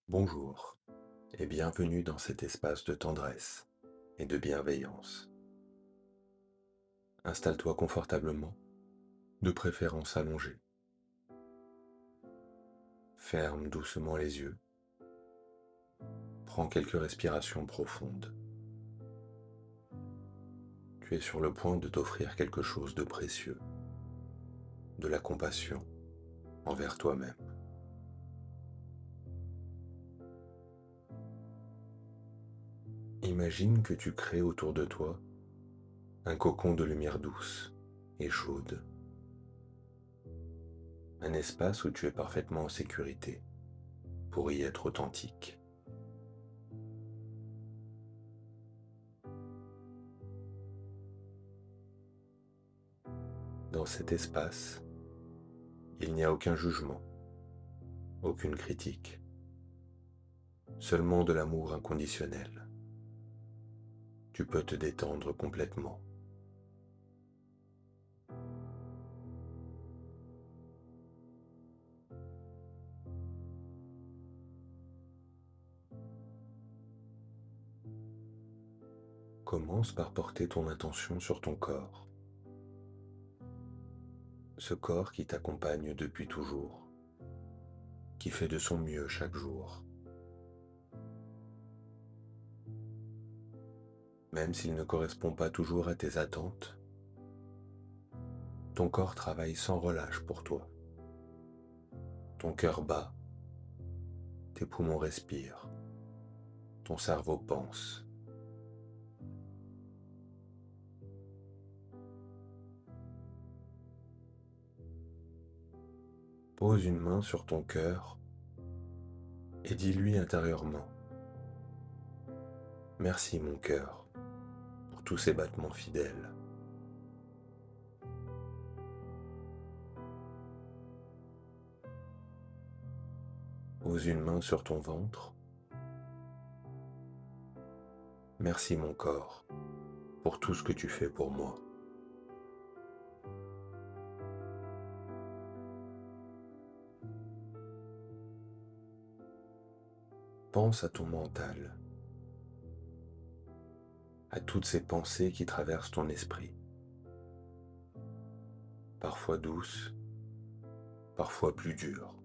Bonjour et bienvenue dans cet espace de tendresse et de bienveillance. Installe-toi confortablement, de préférence allongé. Ferme doucement les yeux. Prends quelques respirations profondes. Tu es sur le point de t'offrir quelque chose de précieux, de la compassion envers toi-même. Imagine que tu crées autour de toi un cocon de lumière douce et chaude, un espace où tu es parfaitement en sécurité pour y être authentique. Dans cet espace, il n'y a aucun jugement, aucune critique, seulement de l'amour inconditionnel. Tu peux te détendre complètement. Commence par porter ton attention sur ton corps, ce corps qui t'accompagne depuis toujours, qui fait de son mieux chaque jour. Même s'il ne correspond pas toujours à tes attentes, ton corps travaille sans relâche pour toi. Ton cœur bat, tes poumons respirent, ton cerveau pense. Pose une main sur ton cœur et dis-lui intérieurement: merci mon cœur pour tous ces battements fidèles. Pose une main sur ton ventre. Merci mon corps pour tout ce que tu fais pour moi. Pense à ton mental, à toutes ces pensées qui traversent ton esprit, parfois douces, parfois plus dures.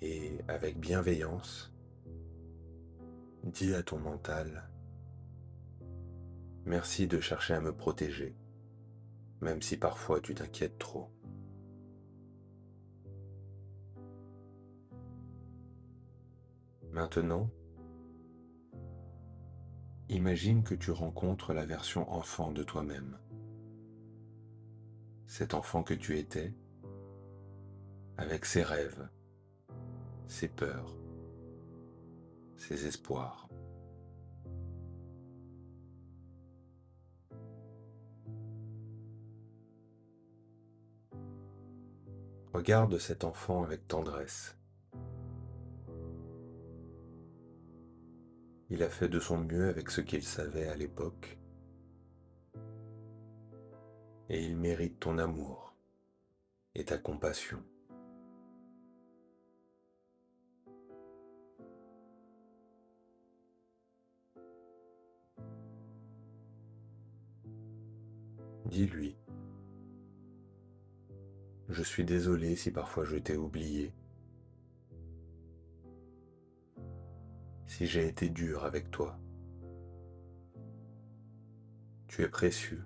Et avec bienveillance, dis à ton mental: merci de chercher à me protéger, même si parfois tu t'inquiètes trop. Maintenant, imagine que tu rencontres la version enfant de toi-même, cet enfant que tu étais, avec ses rêves, ses peurs, ses espoirs. Regarde cet enfant avec tendresse. Il a fait de son mieux avec ce qu'il savait à l'époque, et il mérite ton amour et ta compassion. Dis-lui: je suis désolé si parfois je t'ai oublié, si j'ai été dur avec toi. Tu es précieux,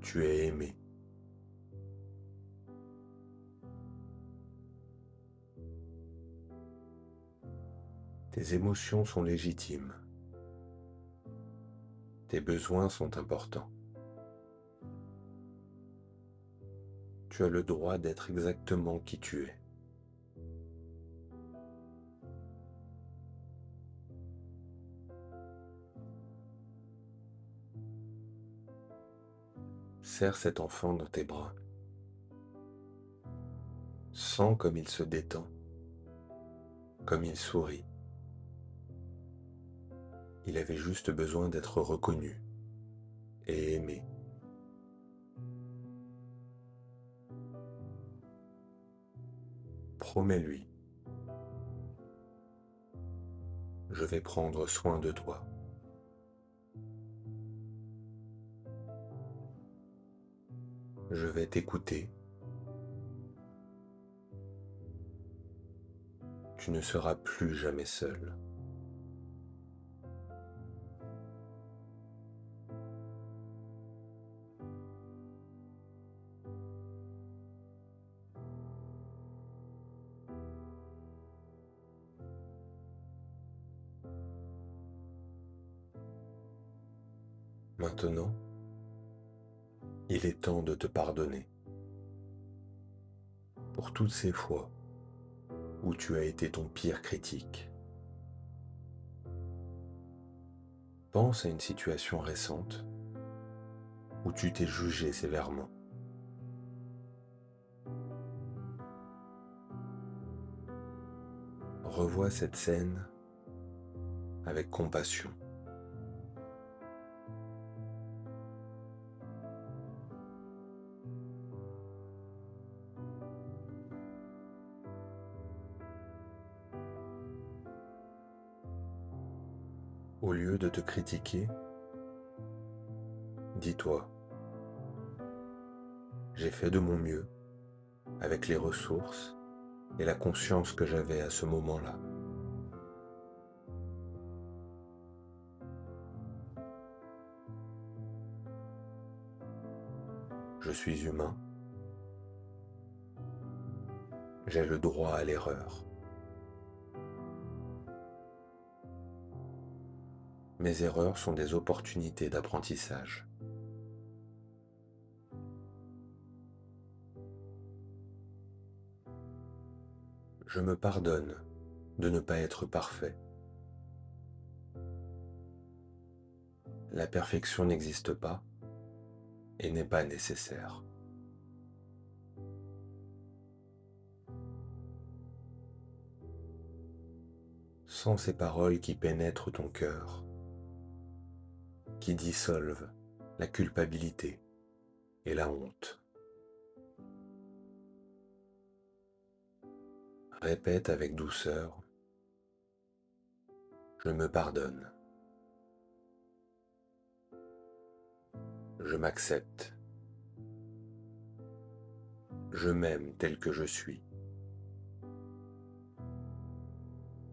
tu es aimé. Tes émotions sont légitimes, tes besoins sont importants. Tu as le droit d'être exactement qui tu es. Serre cet enfant dans tes bras. Sens comme il se détend, comme il sourit. Il avait juste besoin d'être reconnu et aimé. Promets-lui, je vais prendre soin de toi. Je vais t'écouter. Tu ne seras plus jamais seul. Maintenant, il est temps de te pardonner pour toutes ces fois où tu as été ton pire critique. Pense à une situation récente où tu t'es jugé sévèrement. Revois cette scène avec compassion. Au lieu de te critiquer, dis-toi, j'ai fait de mon mieux avec les ressources et la conscience que j'avais à ce moment-là. Je suis humain, j'ai le droit à l'erreur. Mes erreurs sont des opportunités d'apprentissage. Je me pardonne de ne pas être parfait. La perfection n'existe pas et n'est pas nécessaire. Sans ces paroles qui pénètrent ton cœur, qui dissolvent la culpabilité et la honte. Répète avec douceur, je me pardonne, je m'accepte, je m'aime tel que je suis.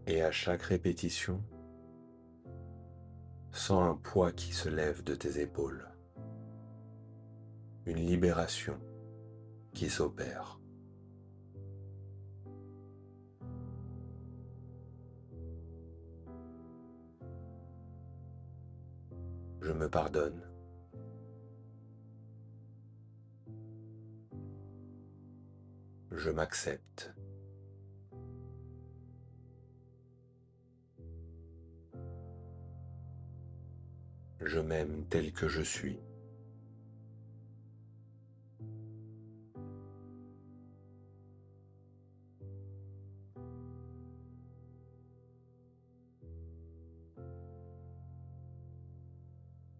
Et à chaque répétition, sens un poids qui se lève de tes épaules, une libération qui s'opère. Je me pardonne. Je m'accepte. Je m'aime tel que je suis.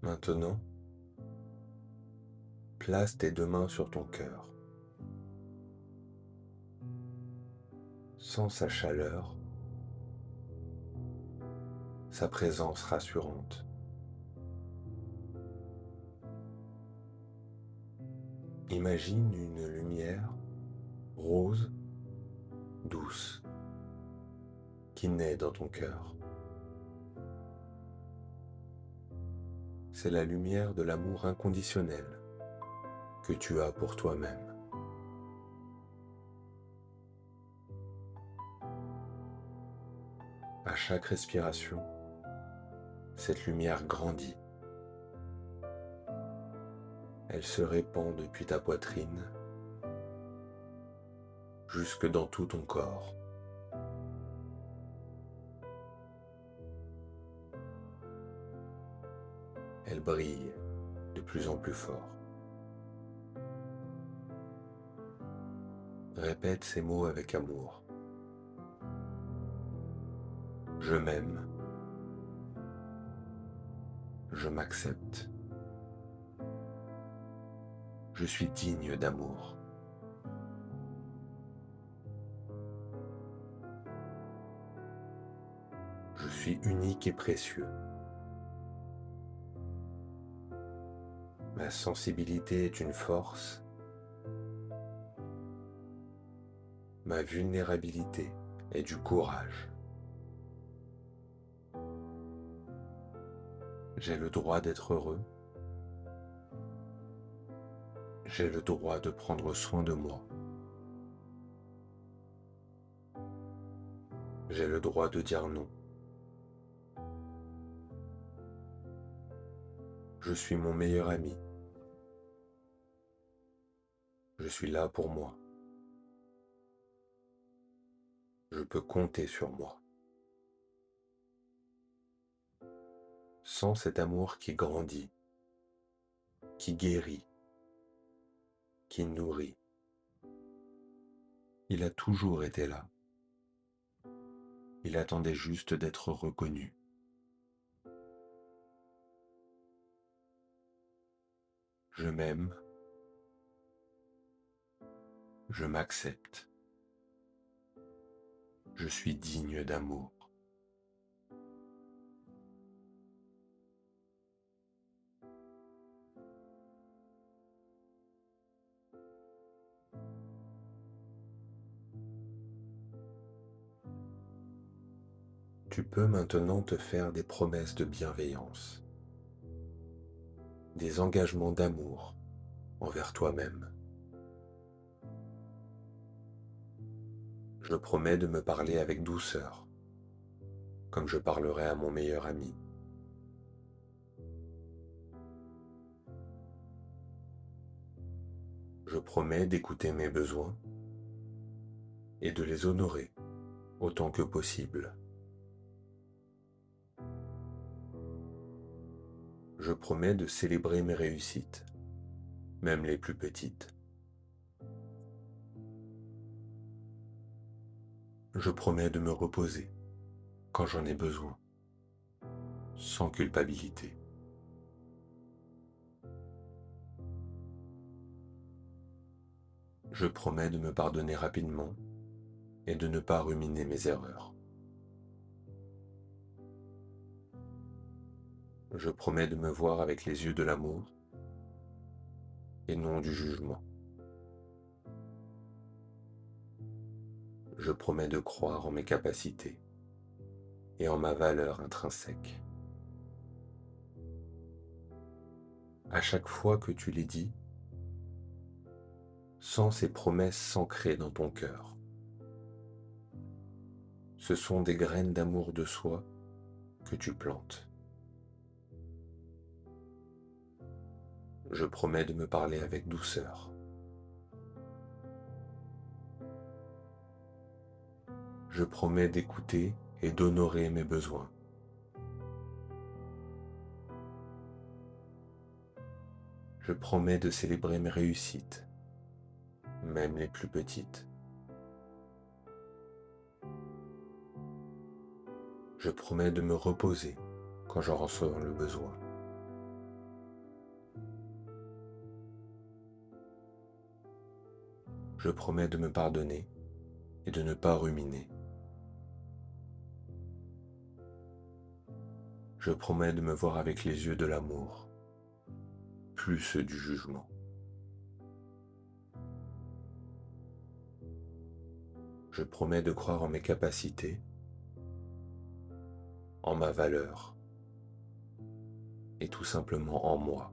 Maintenant, place tes deux mains sur ton cœur. Sens sa chaleur, sa présence rassurante. Imagine une lumière rose, douce, qui naît dans ton cœur. C'est la lumière de l'amour inconditionnel que tu as pour toi-même. À chaque respiration, cette lumière grandit. Elle se répand depuis ta poitrine jusque dans tout ton corps. Elle brille de plus en plus fort. Répète ces mots avec amour. Je m'aime. Je m'accepte. Je suis digne d'amour. suis unique et précieux. Ma sensibilité est une force. Ma vulnérabilité est du courage. J'ai le droit d'être heureux. J'ai le droit de prendre soin de moi. J'ai le droit de dire non. Je suis mon meilleur ami. Je suis là pour moi. Je peux compter sur moi. Sans cet amour qui grandit, qui guérit, qui nourrit, il a toujours été là. Il attendait juste d'être reconnu. Je m'aime, je m'accepte, je suis digne d'amour. Tu peux maintenant te faire des promesses de bienveillance, des engagements d'amour envers toi-même. Je promets de me parler avec douceur, comme je parlerai à mon meilleur ami. Je promets d'écouter mes besoins et de les honorer autant que possible. Je promets de célébrer mes réussites, même les plus petites. Je promets de me reposer quand j'en ai besoin, sans culpabilité. Je promets de me pardonner rapidement et de ne pas ruminer mes erreurs. Je promets de me voir avec les yeux de l'amour et non du jugement. Je promets de croire en mes capacités et en ma valeur intrinsèque. À chaque fois que tu les dis, sens ces promesses s'ancrer dans ton cœur. Ce sont des graines d'amour de soi que tu plantes. Je promets de me parler avec douceur. Je promets d'écouter et d'honorer mes besoins. Je promets de célébrer mes réussites, même les plus petites. Je promets de me reposer quand j'en ressens le besoin. Je promets de me pardonner et de ne pas ruminer. Je promets de me voir avec les yeux de l'amour, plus ceux du jugement. Je promets de croire en mes capacités, en ma valeur et tout simplement en moi.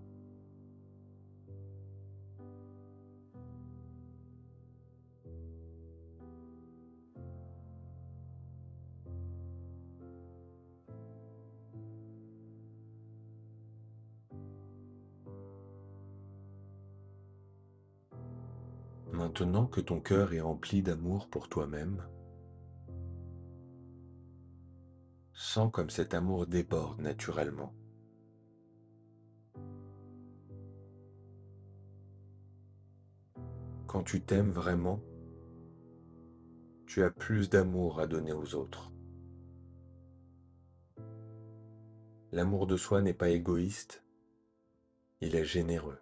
Maintenant que ton cœur est rempli d'amour pour toi-même, sens comme cet amour déborde naturellement. Quand tu t'aimes vraiment, tu as plus d'amour à donner aux autres. L'amour de soi n'est pas égoïste, il est généreux.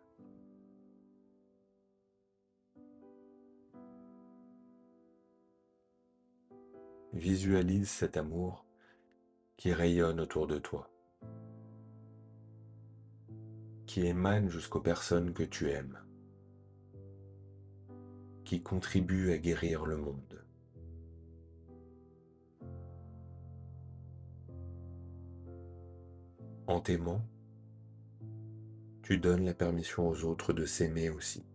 Visualise cet amour qui rayonne autour de toi, qui émane jusqu'aux personnes que tu aimes, qui contribue à guérir le monde. En t'aimant, tu donnes la permission aux autres de s'aimer aussi.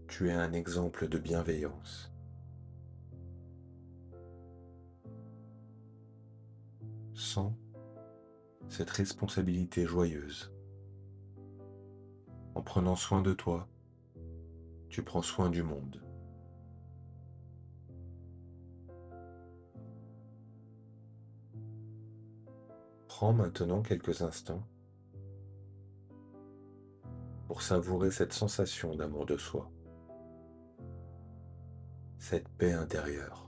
Tu es un exemple de bienveillance. Sens cette responsabilité joyeuse. En prenant soin de toi, tu prends soin du monde. Prends maintenant quelques instants pour savourer cette sensation d'amour de soi, cette paix intérieure.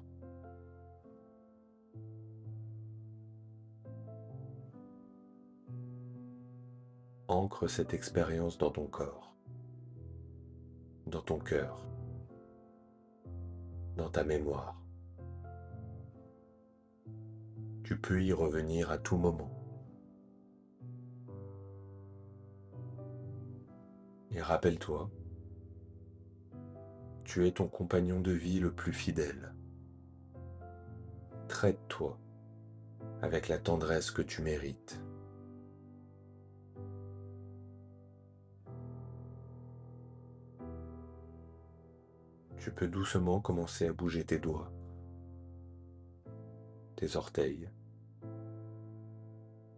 Ancre cette expérience dans ton corps, dans ton cœur, dans ta mémoire. Tu peux y revenir à tout moment. Et rappelle-toi, tu es ton compagnon de vie le plus fidèle. Traite-toi avec la tendresse que tu mérites. Tu peux doucement commencer à bouger tes doigts, tes orteils,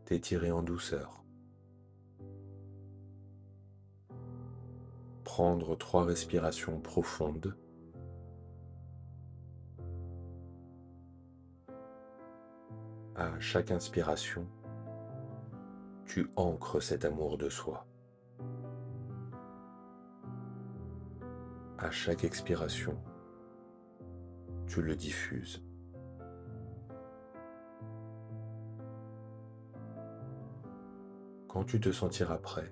t'étirer en douceur. Prendre 3 respirations profondes. À chaque inspiration, tu ancres cet amour de soi. À chaque expiration, tu le diffuses. Quand tu te sentiras prêt,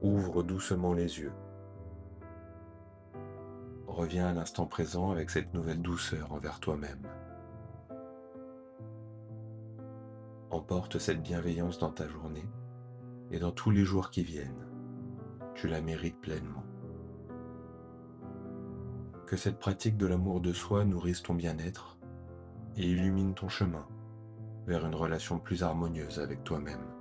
ouvre doucement les yeux. Reviens à l'instant présent avec cette nouvelle douceur envers toi-même. Emporte cette bienveillance dans ta journée et dans tous les jours qui viennent. Tu la mérites pleinement. Que cette pratique de l'amour de soi nourrisse ton bien-être et illumine ton chemin vers une relation plus harmonieuse avec toi-même.